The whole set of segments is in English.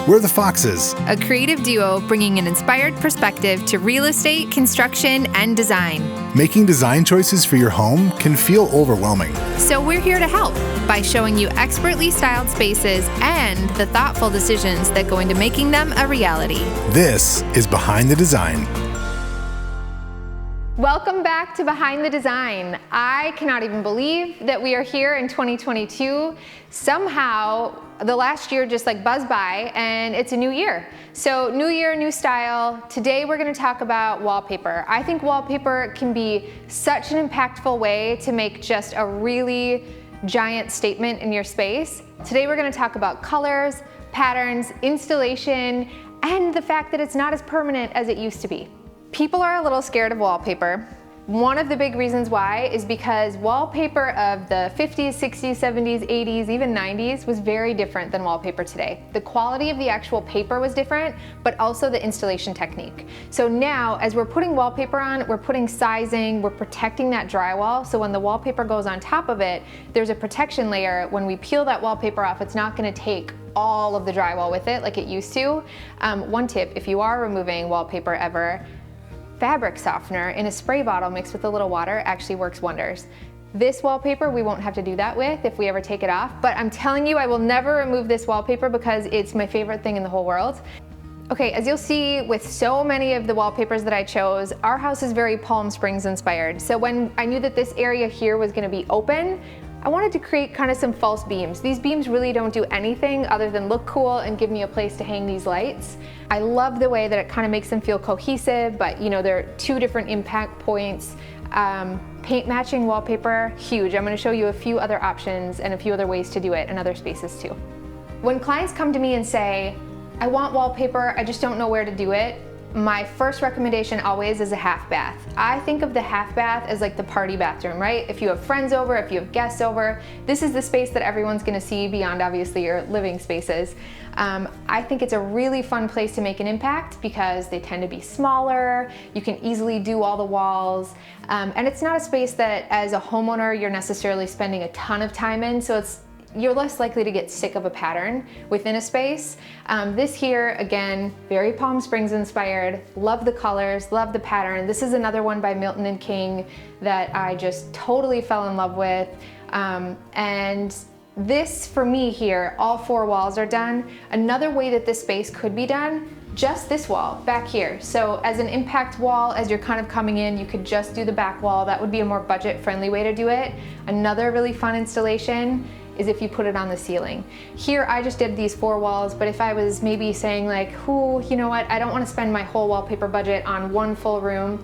We're the Foxes, a creative duo bringing an inspired perspective to real estate, construction, and design. Making design choices for your home can feel overwhelming. So we're here to help by showing you expertly styled spaces and the thoughtful decisions that go into making them a reality. This is Behind the Design. Welcome back to Behind the Design. I cannot even believe that we are here in 2022. Somehow, the last year just buzzed by and it's a new year. So new year, new style. Today we're gonna talk about wallpaper. I think wallpaper can be such an impactful way to make just a really giant statement in your space. Today we're gonna talk about colors, patterns, installation, and the fact that it's not as permanent as it used to be. People are a little scared of wallpaper. One of the big reasons why is because wallpaper of the 50s, 60s, 70s, 80s, even 90s was very different than wallpaper today. The quality of the actual paper was different, but also the installation technique. So now, as we're putting wallpaper on, we're putting sizing, we're protecting that drywall, so when the wallpaper goes on top of it, there's a protection layer. When we peel that wallpaper off, it's not gonna take all of the drywall with it like it used to. One tip, if you are removing wallpaper ever, fabric softener in a spray bottle mixed with a little water actually works wonders. This wallpaper we won't have to do that with if we ever take it off, but I'm telling you I will never remove this wallpaper because it's my favorite thing in the whole world. Okay, as you'll see with so many of the wallpapers that I chose, our house is very Palm Springs inspired. So when I knew that this area here was gonna be open, I wanted to create kind of some false beams. These beams really don't do anything other than look cool and give me a place to hang these lights. I love the way that it kind of makes them feel cohesive, but you know, there are two different impact points. Paint matching wallpaper, huge. I'm gonna show you a few other options and a few other ways to do it in other spaces too. When clients come to me and say, I want wallpaper, I just don't know where to do it, my first recommendation always is a half bath. I think of the half bath as like the party bathroom, right? If you have friends over, if you have guests over, this is the space that everyone's gonna see beyond obviously your living spaces. I think it's a really fun place to make an impact because they tend to be smaller, you can easily do all the walls, and it's not a space that as a homeowner you're necessarily spending a ton of time in, so you're less likely to get sick of a pattern within a space. This here, again, very Palm Springs inspired. Love the colors, love the pattern. This is another one by Milton and King that I just totally fell in love with. And this, for me here, all four walls are done. Another way that this space could be done, just this wall back here. So as an impact wall, as you're kind of coming in, you could just do the back wall. That would be a more budget-friendly way to do it. Another really fun installation is if you put it on the ceiling. Here I just did these four walls, but if I was maybe saying like, you know what, I don't want to spend my whole wallpaper budget on one full room,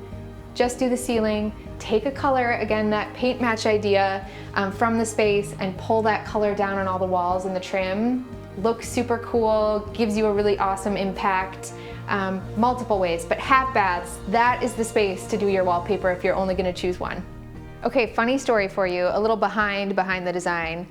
just do the ceiling, take a color, again that paint match idea from the space and pull that color down on all the walls and the trim. Looks super cool, gives you a really awesome impact. Multiple ways, but half baths, that is the space to do your wallpaper if you're only gonna choose one. Okay, funny story for you, a little behind the design.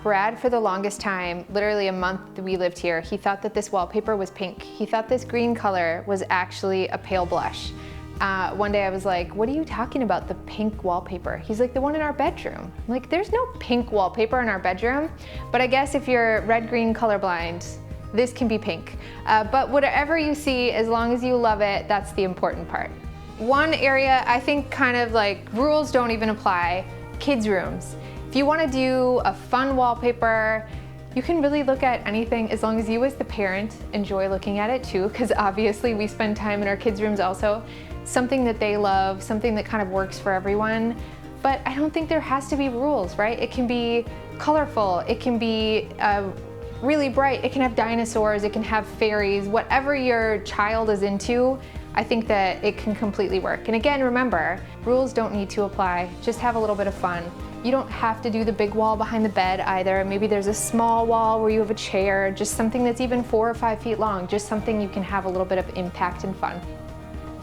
Brad, for the longest time, literally a month that we lived here, he thought that this wallpaper was pink. He thought this green color was actually a pale blush. One day I was like, what are you talking about, the pink wallpaper? He's like, the one in our bedroom. I'm like, there's no pink wallpaper in our bedroom. But I guess if you're red-green colorblind, this can be pink. But whatever you see, as long as you love it, that's the important part. One area I think kind of like rules don't even apply, kids' rooms. If you want to do a fun wallpaper, you can really look at anything as long as you as the parent enjoy looking at it too, because obviously we spend time in our kids' rooms also. Something that they love, something that kind of works for everyone. But I don't think there has to be rules, right? It can be colorful, it can be really bright, it can have dinosaurs, it can have fairies, whatever your child is into, I think that it can completely work. And again, remember, rules don't need to apply, just have a little bit of fun. You don't have to do the big wall behind the bed either. Maybe there's a small wall where you have a chair, just something that's even 4 or 5 feet long, just something you can have a little bit of impact and fun.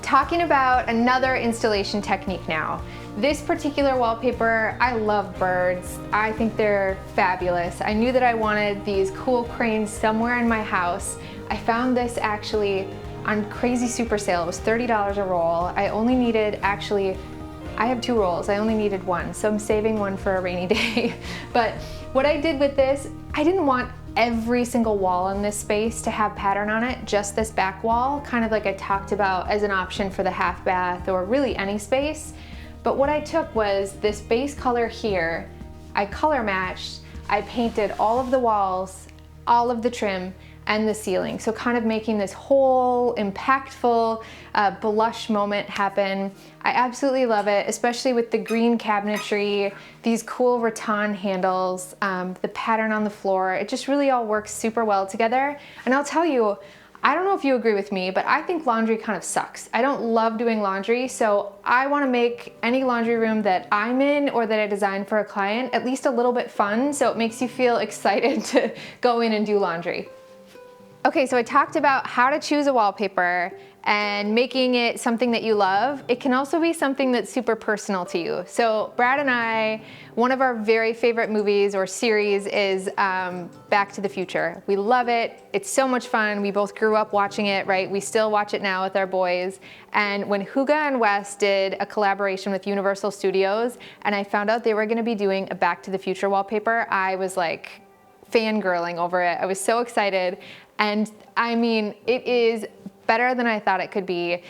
Talking about another installation technique now. This particular wallpaper, I love birds. I think they're fabulous. I knew that I wanted these cool cranes somewhere in my house. I found this actually on crazy super sale. It was $30 a roll. I only needed I have 2 rolls, I only needed 1, so I'm saving one for a rainy day. But what I did with this, I didn't want every single wall in this space to have pattern on it, just this back wall, kind of like I talked about as an option for the half bath or really any space. But what I took was this base color here, I color matched, I painted all of the walls, all of the trim, and the ceiling. So kind of making this whole impactful blush moment happen. I absolutely love it, especially with the green cabinetry, these cool rattan handles, the pattern on the floor. It just really all works super well together. And I'll tell you, I don't know if you agree with me, but I think laundry kind of sucks. I don't love doing laundry, so I want to make any laundry room that I'm in or that I design for a client at least a little bit fun, so it makes you feel excited to go in and do laundry. Okay, so I talked about how to choose a wallpaper and making it something that you love. It can also be something that's super personal to you. So Brad and I, one of our very favorite movies or series is Back to the Future. We love it. It's so much fun. We both grew up watching it, right? We still watch it now with our boys. And when Huga and Wes did a collaboration with Universal Studios, and I found out they were gonna be doing a Back to the Future wallpaper, I was like fangirling over it. I was so excited. And I mean, it is better than I thought it could be.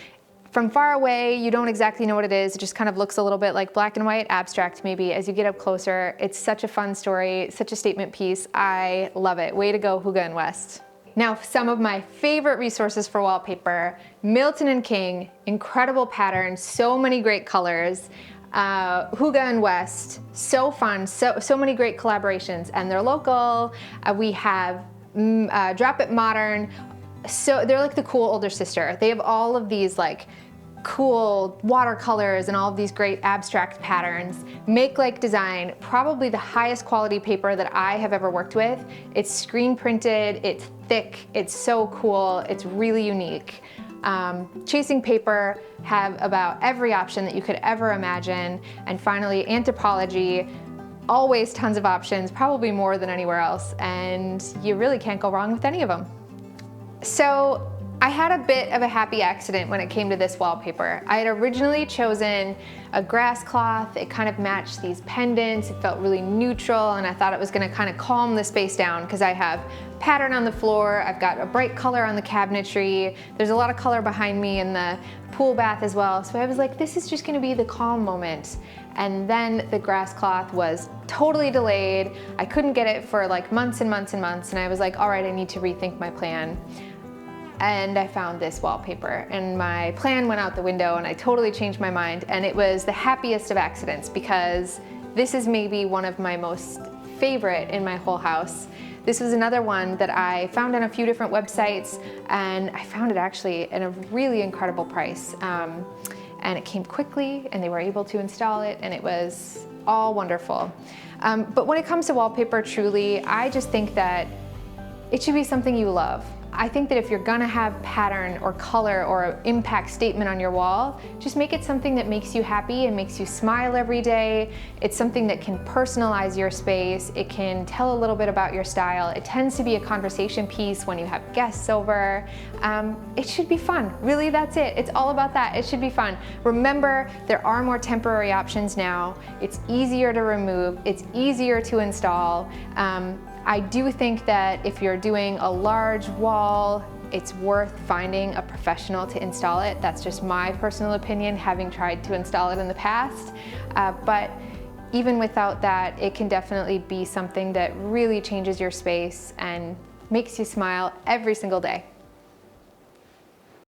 From far away, you don't exactly know what it is. It just kind of looks a little bit like black and white, abstract maybe. As you get up closer, it's such a fun story, such a statement piece. I love it. Way to go, Huga and West. Now, some of my favorite resources for wallpaper, Milton & King, incredible patterns, so many great colors. Huga and West, so fun, so many great collaborations, and they're local. We have Drop It Modern, so they're like the cool older sister. They have all of these like cool watercolors and all of these great abstract patterns. Make Like Design, probably the highest quality paper that I have ever worked with. It's screen printed, it's thick, it's so cool, it's really unique. Chasing Paper have about every option that you could ever imagine. And finally, Anthropology, always tons of options, probably more than anywhere else, and you really can't go wrong with any of them. So I had a bit of a happy accident when it came to this wallpaper. I had originally chosen a grass cloth. It kind of matched these pendants. It felt really neutral, and I thought it was gonna kind of calm the space down because I have pattern on the floor, I've got a bright color on the cabinetry, there's a lot of color behind me in the pool bath as well. So I was like, this is just gonna be the calm moment. And then the grass cloth was totally delayed. I couldn't get it for like months and months and months, and I was like, all right, I need to rethink my plan. And I found this wallpaper, and my plan went out the window, and I totally changed my mind. And it was the happiest of accidents because this is maybe one of my most favorite in my whole house. This was another one that I found on a few different websites, and I found it actually at a really incredible price. And it came quickly, and they were able to install it, and it was all wonderful. But when it comes to wallpaper, truly, I just think that it should be something you love. I think that if you're gonna have pattern or color or impact statement on your wall, just make it something that makes you happy and makes you smile every day. It's something that can personalize your space. It can tell a little bit about your style. It tends to be a conversation piece when you have guests over. It should be fun. Really, that's it. It's all about that. It should be fun. Remember, there are more temporary options now. It's easier to remove. It's easier to install. I do think that if you're doing a large wall, it's worth finding a professional to install it. That's just my personal opinion, having tried to install it in the past. But even without that, it can definitely be something that really changes your space and makes you smile every single day.